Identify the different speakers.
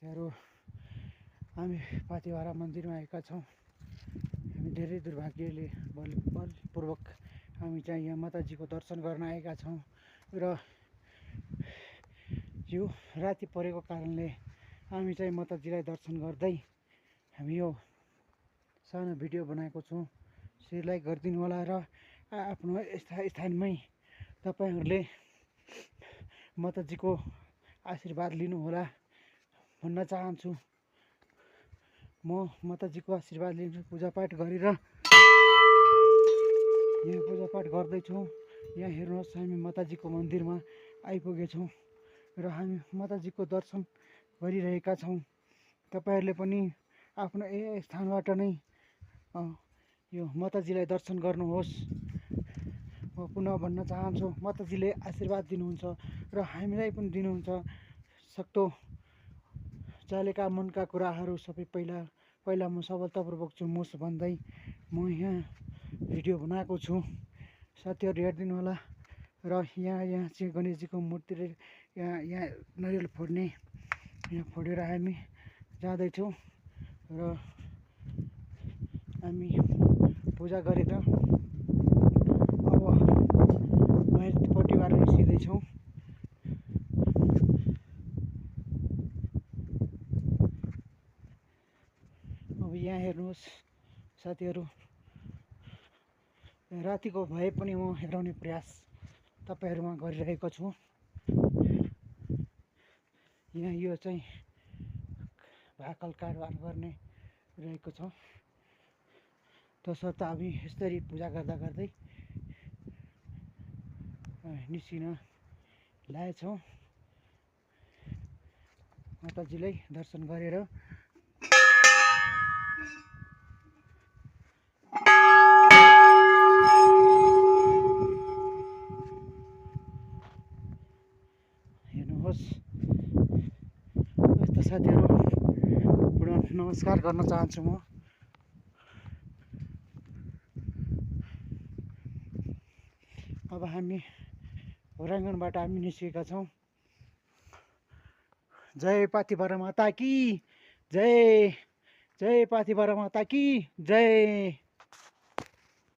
Speaker 1: साथीहरू हामी पाथिभरा मन्दिरमा आएका छौँ। हामी धेरै दुर्भाग्यले बलपूर्वक हामी चाहिँ यहाँ माताजीको दर्शन गर्न आएका छौँ र यो राति परेको कारणले हामी चाहिँ माताजीलाई दर्शन गर्दै हामी यो सानो भिडियो बनाएको छौँ। शेयर लाइक गरिदिनु होला र आफ्नो स्थानमै तपाईहरूले माताजीको आशीर्वाद लिनु होला भन्न चाहन्छु। म माताजीको आशीर्वाद लिन्छु। पूजापाठ गरेर यहाँ पूजापाठ गर्दैछौँ। यहाँ हेर्नुहोस्, हामी माताजीको मन्दिरमा आइपुगेछौँ र हामी माताजीको दर्शन गरिरहेका छौँ। तपाईहरूले पनि आफ्नो स्थानबाट नै यो माताजीलाई दर्शन गर्नुहोस्। म पुनः भन्न चाहन्छु, माताजीले आशीर्वाद दिनुहुन्छ र हामीलाई पनि दिनुहुन्छ। सक्दो चालेका मनका कुराहरू सबै पहिला म सफलतापूर्वक चुमोस् भन्दै म यहाँ भिडियो बनाएको छु। साथीहरू हेरिदिनु होला। र यहाँ चाहिँ गणेशजीको मूर्ति यहाँ नरिवल फोड्ने, यहाँ फोडेर हामी जाँदैछौँ र हामी पूजा गरेर अब बाहिरपट्टिबाट निस्किँदैछौँ। अब यहाँ हेर्नुहोस् साथीहरू, रातिको भए पनि म हेराउने प्रयास तपाईहरूमा गरिरहेको छु। यहाँ यो चाहिँ भाकल कारोबार गर्ने रहेको छ। तसर्थ हामी यसरी पूजा गर्दा गर्दै निस्किन लागेछौँ। माताजीलाई दर्शन गरेर हेर्नुहोस्। यस्तो साथीहरू पुनः नमस्कार गर्न चाहन्छु म। अब हामी होराङ्गनबाट हामी निस्केका छौँ। जय पाथिभरा माता की जय, जय पाथिभरा माता की जय।